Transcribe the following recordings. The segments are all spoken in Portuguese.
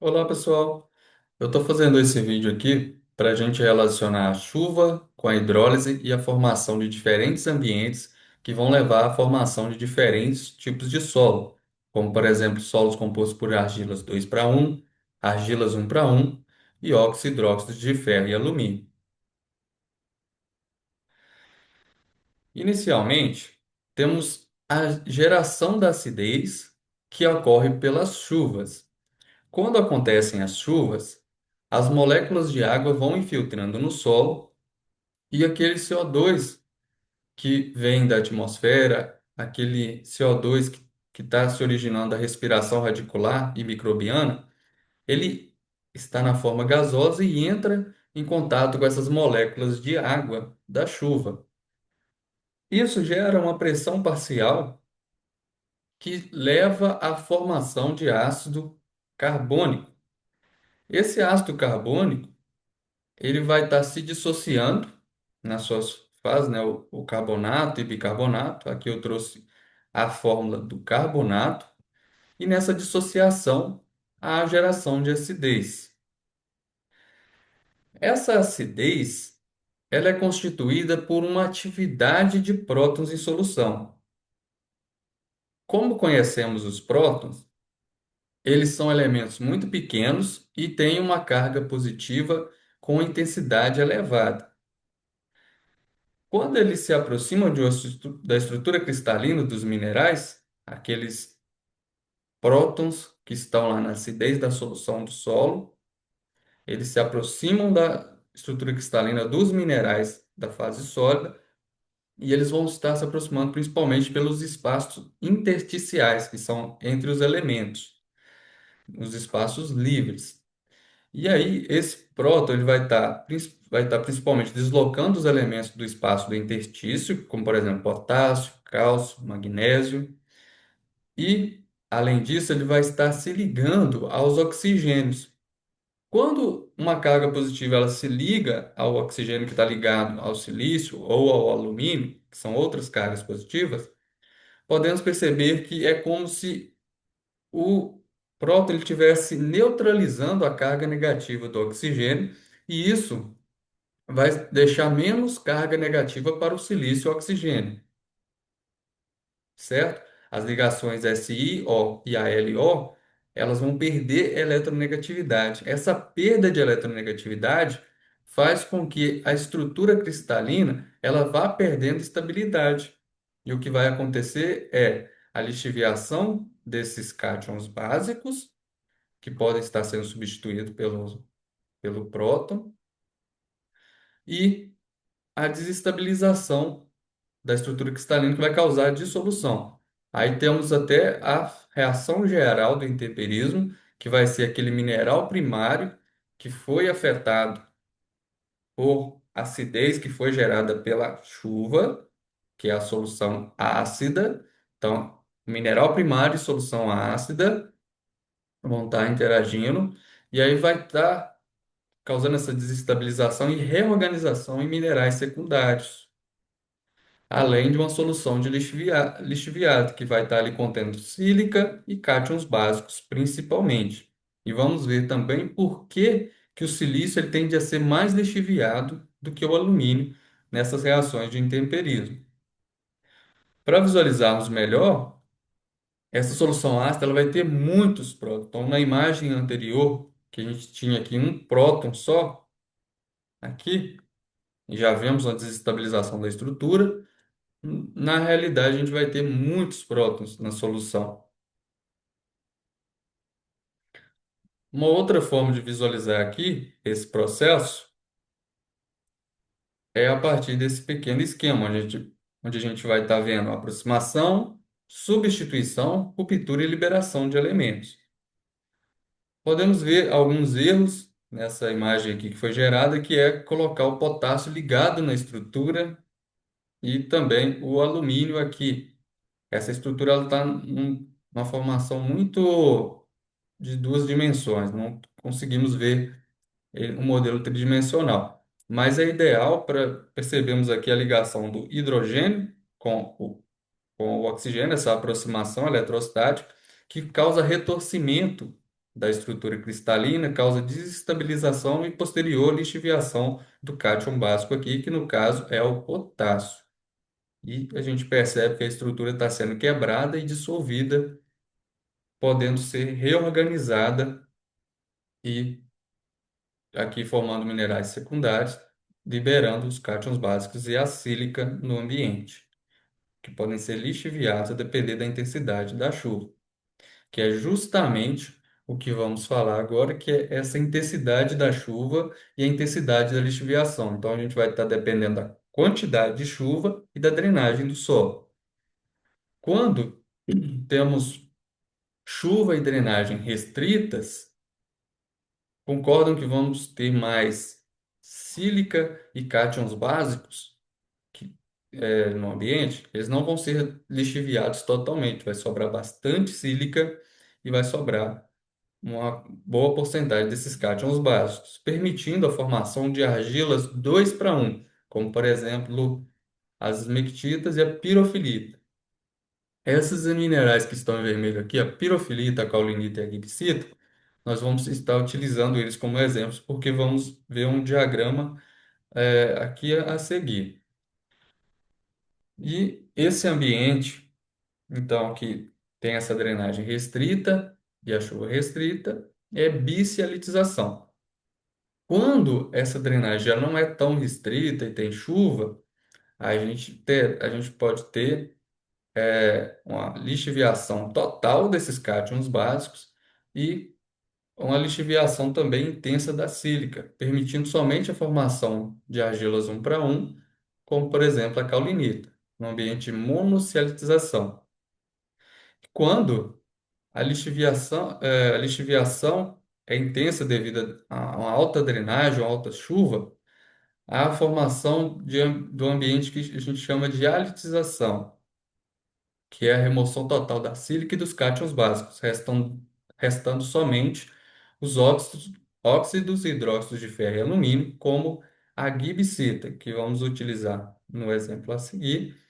Olá, pessoal. Eu estou fazendo esse vídeo aqui para a gente relacionar a chuva com a hidrólise e a formação de diferentes ambientes que vão levar à formação de diferentes tipos de solo, como, por exemplo, solos compostos por argilas 2:1, argilas 1:1 e óxido e hidróxido de ferro e alumínio. Inicialmente, temos a geração da acidez que ocorre pelas chuvas. Quando acontecem as chuvas, as moléculas de água vão infiltrando no solo e aquele CO2 que vem da atmosfera, aquele CO2 que está se originando da respiração radicular e microbiana, ele está na forma gasosa e entra em contato com essas moléculas de água da chuva. Isso gera uma pressão parcial que leva à formação de ácido carbônico. Esse ácido carbônico ele vai estar se dissociando nas suas fases, né? O carbonato e bicarbonato. Aqui eu trouxe a fórmula do carbonato, e nessa dissociação há a geração de acidez. Essa acidez ela é constituída por uma atividade de prótons em solução. Como conhecemos os prótons, eles são elementos muito pequenos e têm uma carga positiva com intensidade elevada. Quando eles se aproximam da estrutura cristalina dos minerais, aqueles prótons que estão lá na acidez da solução do solo, eles se aproximam da estrutura cristalina dos minerais da fase sólida e eles vão estar se aproximando principalmente pelos espaços intersticiais, que são entre os elementos, os espaços livres. E aí, esse próton ele vai estar principalmente deslocando os elementos do espaço do interstício, como por exemplo potássio, cálcio, magnésio, e além disso, ele vai estar se ligando aos oxigênios. Quando uma carga positiva ela se liga ao oxigênio que está ligado ao silício ou ao alumínio, que são outras cargas positivas, podemos perceber que é como se o próton ele estivesse neutralizando a carga negativa do oxigênio, e isso vai deixar menos carga negativa para o silício e o oxigênio, certo? As ligações SiO e AlO, elas vão perder eletronegatividade. Essa perda de eletronegatividade faz com que a estrutura cristalina ela vá perdendo estabilidade. E o que vai acontecer é a lixiviação desses cátions básicos, que podem estar sendo substituídos pelo próton, e a desestabilização da estrutura cristalina que vai causar a dissolução. Aí temos até a reação geral do intemperismo, que vai ser aquele mineral primário que foi afetado por acidez que foi gerada pela chuva, que é a solução ácida. Então, mineral primário e solução ácida vão estar interagindo, e aí vai estar causando essa desestabilização e reorganização em minerais secundários, além de uma solução de lixiviado, que vai estar ali contendo sílica e cátions básicos, principalmente. E vamos ver também por que o silício ele tende a ser mais lixiviado do que o alumínio nessas reações de intemperismo. Para visualizarmos melhor, essa solução ácida ela vai ter muitos prótons. Então, na imagem anterior, que a gente tinha aqui um próton só, aqui, já vemos uma desestabilização da estrutura. Na realidade, a gente vai ter muitos prótons na solução. Uma outra forma de visualizar aqui esse processo é a partir desse pequeno esquema, onde a gente vai estar vendo aproximação, substituição, ruptura e liberação de elementos. Podemos ver alguns erros nessa imagem aqui que foi gerada, que é colocar o potássio ligado na estrutura e também o alumínio aqui. Essa estrutura está numa formação muito de duas dimensões, não conseguimos ver um modelo tridimensional. Mas é ideal para percebermos aqui a ligação do hidrogênio com o oxigênio, essa aproximação eletrostática, que causa retorcimento da estrutura cristalina, causa desestabilização e posterior lixiviação do cátion básico aqui, que no caso é o potássio. E a gente percebe que a estrutura está sendo quebrada e dissolvida, podendo ser reorganizada e aqui formando minerais secundários, liberando os cátions básicos e a sílica no ambiente, que podem ser lixiviados a depender da intensidade da chuva, que é justamente o que vamos falar agora, que é essa intensidade da chuva e a intensidade da lixiviação. Então, a gente vai estar dependendo da quantidade de chuva e da drenagem do solo. Quando temos chuva e drenagem restritas, concordam que vamos ter mais sílica e cátions básicos que, no ambiente, eles não vão ser lixiviados totalmente, vai sobrar bastante sílica e vai sobrar uma boa porcentagem desses cátions básicos, permitindo a formação de argilas 2 para um, como por exemplo as esmectitas e a pirofilita. Esses minerais que estão em vermelho aqui, a pirofilita, a caulinita e a gibsita, nós vamos estar utilizando eles como exemplos, porque vamos ver um diagrama aqui a seguir. E esse ambiente, então, que tem essa drenagem restrita e a chuva restrita, é bicialitização. Quando essa drenagem já não é tão restrita e tem chuva, a gente pode ter uma lixiviação total desses cátions básicos e uma lixiviação também intensa da sílica, permitindo somente a formação de argilas 1 para um, como por exemplo a caulinita, no ambiente de monocialitização. Quando a lixiviação é intensa devido a uma alta drenagem, uma alta chuva, há a formação do ambiente que a gente chama de halitização, que é a remoção total da sílica e dos cátions básicos, restando somente os óxidos e hidróxidos de ferro e alumínio, como a gibsita, que vamos utilizar no exemplo a seguir,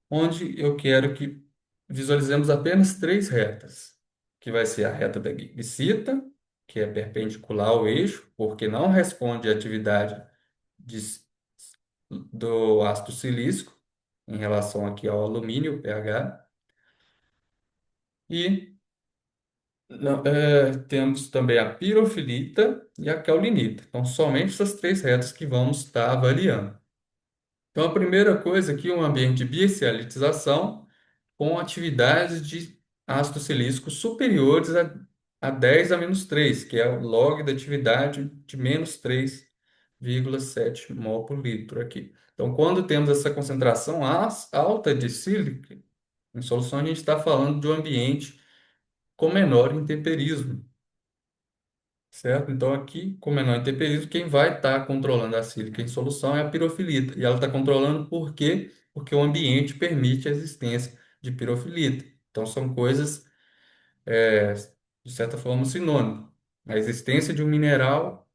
onde eu quero que visualizemos apenas três retas, que vai ser a reta da gibsita, que é perpendicular ao eixo, porque não responde à atividade de- do ácido silícico em relação aqui ao alumínio, pH, e temos também a pirofilita e a caulinita. Então, somente essas três retas que vamos estar avaliando. Então, a primeira coisa aqui é um ambiente de bicialitização com atividades de ácido silícico superiores a 10 a menos 3, que é o log da atividade de menos 3,7 mol por litro aqui. Então, quando temos essa concentração alta de sílica em solução, a gente está falando de um ambiente com menor intemperismo. Certo? Então, aqui, com menor intemperismo, quem vai estar controlando a sílica em solução é a pirofilita. E ela está controlando por quê? Porque o ambiente permite a existência de pirofilita. Então, são coisas, é, de certa forma, sinônimas. A existência de um mineral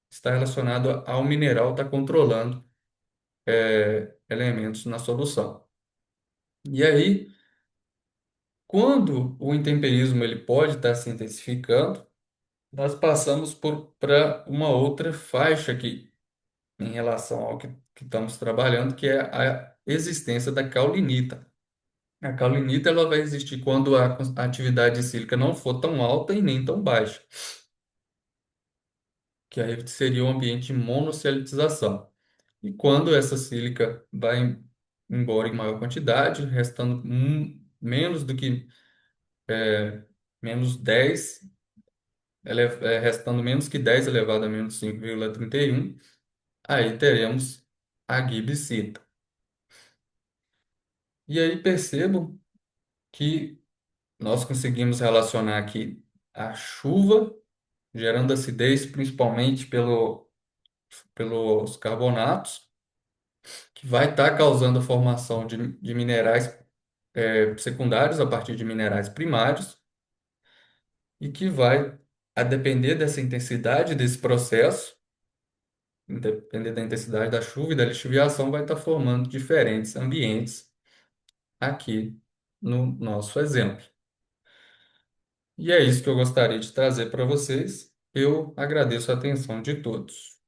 está relacionado ao mineral estar controlando, elementos na solução. E aí, quando o intemperismo ele pode estar se intensificando, nós passamos para uma outra faixa aqui em relação ao que estamos trabalhando, que é a existência da caulinita. A caulinita ela vai existir quando a atividade sílica não for tão alta e nem tão baixa, que aí seria o ambiente de monocialitização. E quando essa sílica vai embora em maior quantidade, restando menos do que menos 10, restando menos que 10 elevado a menos 5,31, aí teremos a gibsita. E aí percebo que nós conseguimos relacionar aqui a chuva, gerando acidez principalmente pelos carbonatos, que vai estar causando a formação de minerais secundários a partir de minerais primários, e que vai, a depender dessa intensidade desse processo, depender da intensidade da chuva e da lixiviação, vai estar formando diferentes ambientes aqui no nosso exemplo. E é isso que eu gostaria de trazer para vocês. Eu agradeço a atenção de todos.